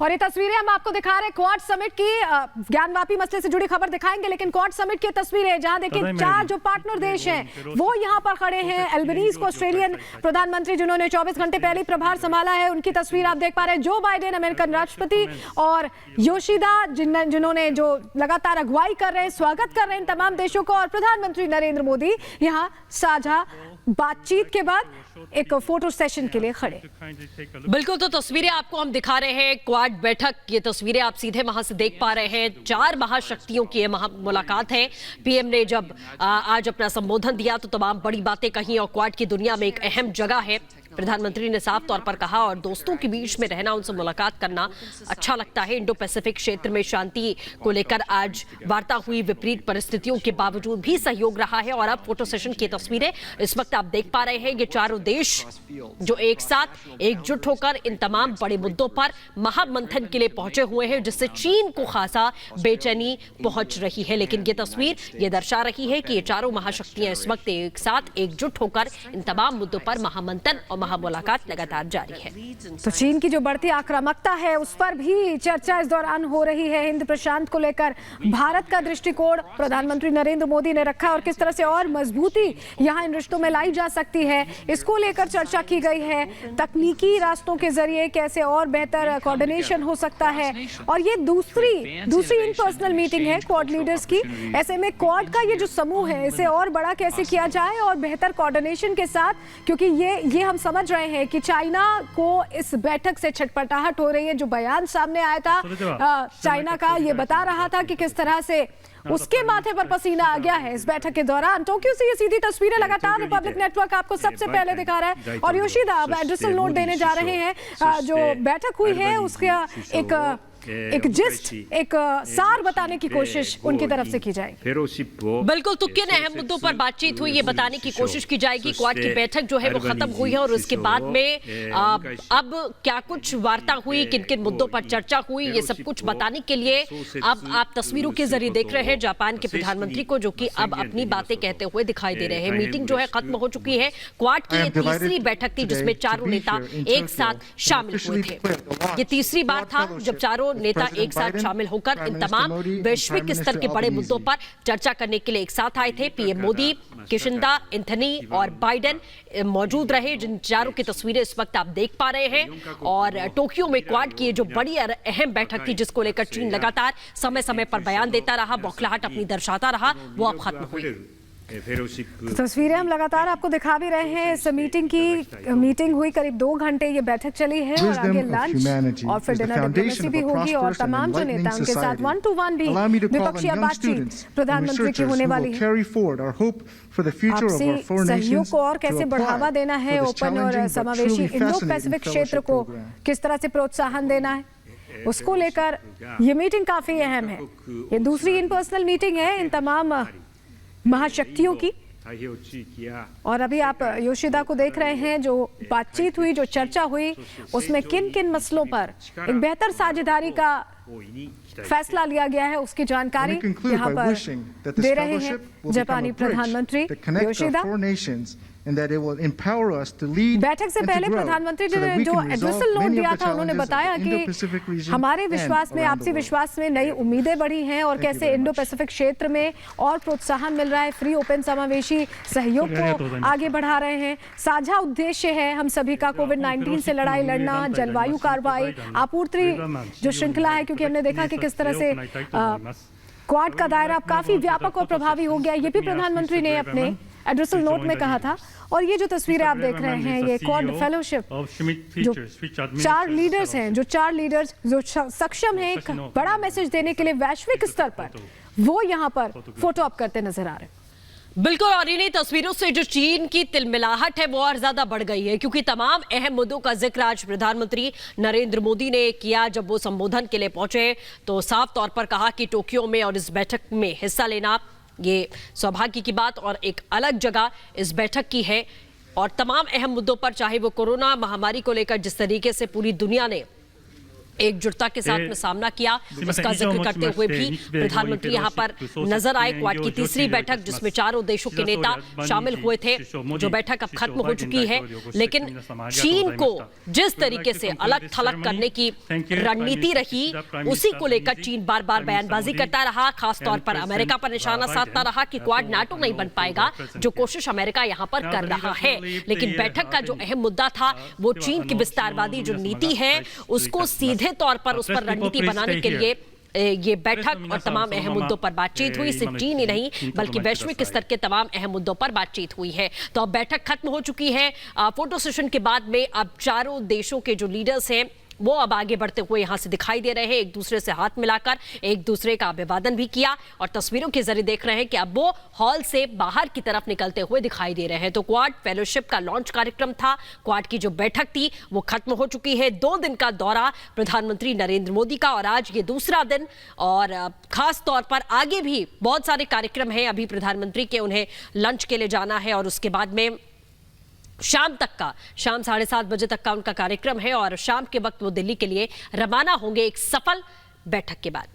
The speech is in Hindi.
और ये तस्वीरें हम आपको दिखा रहे हैं क्वाड समिट की। ज्ञानवापी मसले से जुड़ी खबर दिखाएंगे, लेकिन क्वाड समिट की तस्वीरें जहां देखिए 4 जो पार्टनर देश हैं वो यहां पर खड़े हैं। अल्बनीज को ऑस्ट्रेलियन प्रधानमंत्री जिन्होंने 24 घंटे पहले प्रभार संभाला है, उनकी तस्वीर आप देख पा रहे हैं। जो बाइडेन अमेरिकन राष्ट्रपति और योशिदा जिन्होंने जो लगातार अगुवाई कर रहे हैं, स्वागत कर रहे हैं इन तमाम देशों को, और प्रधानमंत्री नरेंद्र मोदी यहां साझा बातचीत के बाद एक फोटो सेशन के लिए खड़े। बिल्कुल, तो तस्वीरें आपको हम दिखा रहे हैं क्वाड बैठक। ये तस्वीरें आप सीधे वहां से देख पा रहे हैं। 4 महाशक्तियों की मुलाकात है। पीएम ने जब आज अपना संबोधन दिया तो तमाम बड़ी बातें कही और क्वाड की दुनिया में एक अहम जगह है। प्रधानमंत्री ने साफ तौर पर कहा और दोस्तों के बीच में रहना, उनसे मुलाकात करना अच्छा लगता है। इंडो पैसिफिक क्षेत्र में शांति को लेकर आज वार्ता हुई। विपरीत परिस्थितियों के बावजूद भी सहयोग रहा है। और अब फोटो सेशन की तस्वीरें इस वक्त आप देख पा रहे हैं। ये चारों देश जो एक साथ एकजुट होकर इन तमाम बड़े मुद्दों पर महामंथन के लिए पहुंचे हुए हैं, जिससे चीन को खासा बेचैनी पहुंच रही है। लेकिन ये तस्वीर ये दर्शा रही है कि ये चारों महाशक्तियां इस वक्त एक साथ एकजुट होकर इन तमाम मुद्दों पर महामंथन और मुलाकात लगातार जारी है। तो चीन की जो बढ़ती आक्रामकता है उस पर भी चर्चा इस दौरान हो रही है। हिंद प्रशांत को लेकर भारत का दृष्टिकोण प्रधानमंत्री नरेंद्र मोदी ने रखा और किस तरह से और मजबूती यहां इन रिश्तों में लाई जा सकती है, इसको लेकर चर्चा की गई है। तकनीकी रास्तों के जरिए कैसे और बेहतर कोऑर्डिनेशन हो सकता है। और ये दूसरी इन पर्सनल मीटिंग है क्वाड लीडर्स की। ऐसे में क्वाड का ये जो समूह है इसे और बड़ा कैसे किया जाए और बेहतर कोऑर्डिनेशन के साथ, क्योंकि ये हम समझ रहे हैं कि चाइना को इस बैठक से छटपटाहट हो रही है। जो बयान सामने आया था चाइना का, ये बता रहा था कि किस तरह से उसके माथे पर पसीना आ गया है इस बैठक के दौरान। टोक्यो से ये सीधी तस्वीरें लगातार रिपब्लिक नेटवर्क आपको सबसे पहले दिखा रहा है। और योशिदा अब एड्रेसल नोट देने जा रहे हैं। जो बैठक हुई है उसका एक जिस्ट, एक सार बताने की कोशिश उनकी तरफ से की जाएगी। बिल्कुल, तो किन अहम मुद्दों पर बातचीत हुई ये बताने की कोशिश की जाएगी। क्वाड की बैठक जो है वो खत्म हुई है और उसके बाद में अब क्या कुछ वार्ता हुई, किन किन मुद्दों पर चर्चा हुई, ये सब कुछ बताने के लिए अब आप तस्वीरों के जरिए देख रहे हैं जापान के प्रधानमंत्री को, जो कि अब अपनी बातें कहते हुए दिखाई दे रहे हैं। मीटिंग जो है खत्म हो चुकी है। क्वाड की ये तीसरी बैठक थी जिसमें चारों नेता एक साथ शामिल हुए थे। ये तीसरी बार था जब चारों नेता एक साथ शामिल होकर इन तमाम वैश्विक स्तर के बड़े मुद्दों पर चर्चा करने के लिए एक साथ आए थे। पीएम मोदी, किशिंदा, एंथनी और बाइडेन मौजूद रहे, जिन चारों की तस्वीरें इस वक्त आप देख पा रहे हैं। और टोक्यो में क्वाड की जो बड़ी अहम बैठक थी जिसको लेकर चीन लगातार समय समय पर बयान देता रहा, बौखलाहट अपनी दर्शाता रहा, वो अब खत्म हुई। तस्वीरें हम लगातार आपको दिखा भी रहे हैं। इस मीटिंग हुई करीब 2 घंटे, ये बैठक चली है और आगे लंच और फिर डिनर डिप्लोमेसी भी होगी और तमाम जो नेता उनके साथ 1-to-1 भी द्विपक्षीय बातचीत प्रधानमंत्री की होने वाली है। आपसी सहयोग को और कैसे बढ़ावा देना है, ओपन और समावेशी इंडो पैसिफिक क्षेत्र को किस तरह से प्रोत्साहन देना है, उसको लेकर ये मीटिंग काफी अहम है। ये दूसरी इन पर्सनल मीटिंग है इन तमाम महाशक्तियों की। और अभी आप योशिदा को देख रहे हैं। जो बातचीत हुई, जो चर्चा हुई, उसमें किन किन मसलों पर एक बेहतर साझेदारी का फैसला लिया गया है उसकी जानकारी यहाँ पर दे रहे हैं जापानी प्रधानमंत्री योशिदा। बैठक से पहले प्रधानमंत्री ने जो एड्रेसल नोट दिया था, उन्होंने बताया कि हमारे विश्वास में, आपसी विश्वास में नई उम्मीदें बढ़ी हैं और कैसे इंडो पैसिफिक क्षेत्र में और प्रोत्साहन मिल रहा है। फ्री, ओपन, समावेशी सहयोग को आगे बढ़ा रहे हैं। साझा उद्देश्य है हम सभी का कोविड-19 से लड़ाई लड़ना, जलवायु कार्रवाई, आपूर्ति जो श्रृंखला है, क्योंकि हमने देखा कि किस तरह से क्वाड का दायरा काफी व्यापक और प्रभावी हो गया। ये भी प्रधानमंत्री ने अपने एड्रेसल नोट में कहा था। और ये जो तस्वीरें आप देख रहे हैं, ये क्वाड फेलोशिप, जो 4 लीडर्स हैं, जो सक्षम हैं एक बड़ा मैसेज देने के लिए वैश्विक स्तर पर, वो यहाँ पर फोटो अप करते नजर आ रहे हैं। बिल्कुल, और इन्हीं तस्वीरों से जो चीन की तिलमिलाहट है वो और ज्यादा बढ़ गई है, क्योंकि तमाम अहम मुद्दों का जिक्र आज प्रधानमंत्री नरेंद्र मोदी ने किया। जब वो संबोधन के लिए पहुंचे तो साफ तौर पर कहा कि टोक्यो में और इस बैठक में हिस्सा लेना ये सौभाग्य की बात और एक अलग जगह इस बैठक की है। और तमाम अहम मुद्दों पर, चाहे वो कोरोना महामारी को लेकर जिस तरीके से पूरी दुनिया ने एकजुटता के साथ में सामना किया, उसका जिक्र करते हुए भी प्रधानमंत्री यहां पर नजर आए। क्वाड की तीसरी बैठक जिसमें चारों देशों के नेता शामिल हुए थे, जो बैठक अब खत्म हो चुकी है, लेकिन चीन को जिस तरीके से अलग थलग करने की रणनीति रही, उसी को लेकर चीन बार बार बयानबाजी करता रहा, खासतौर पर अमेरिका पर निशाना साधता रहा कि क्वाड नाटो नहीं बन पाएगा, जो कोशिश अमेरिका यहां पर कर रहा है। लेकिन बैठक का जो अहम मुद्दा था वो चीन की विस्तारवादी जो नीति है उसको सीधे तौर पर उस पर रणनीति बनाने के लिए ये बैठक और तमाम अहम मुद्दों पर बातचीत हुई। सिर्फ चीन ही नहीं बल्कि वैश्विक स्तर के तमाम अहम मुद्दों पर बातचीत हुई है। तो अब बैठक खत्म हो चुकी है। फोटो सेशन के बाद में अब चारों देशों के जो लीडर्स हैं वो अब आगे बढ़ते हुए यहां से दिखाई दे रहे हैं, एक दूसरे से हाथ मिलाकर एक दूसरे का अभिवादन भी किया और तस्वीरों के जरिए देख रहे हैं कि अब वो हॉल से बाहर की तरफ निकलते हुए दिखाई दे रहे हैं। तो क्वाड फेलोशिप का लॉन्च कार्यक्रम था, क्वाड की जो बैठक थी वो खत्म हो चुकी है। 2 दिन का दौरा प्रधानमंत्री नरेंद्र मोदी का और आज ये दूसरा दिन, और खास तौर पर आगे भी बहुत सारे कार्यक्रम हैं। अभी प्रधानमंत्री के उन्हें लंच के लिए जाना है और उसके बाद में शाम 7:30 बजे तक का उनका कार्यक्रम है और शाम के वक्त वो दिल्ली के लिए रवाना होंगे एक सफल बैठक के बाद।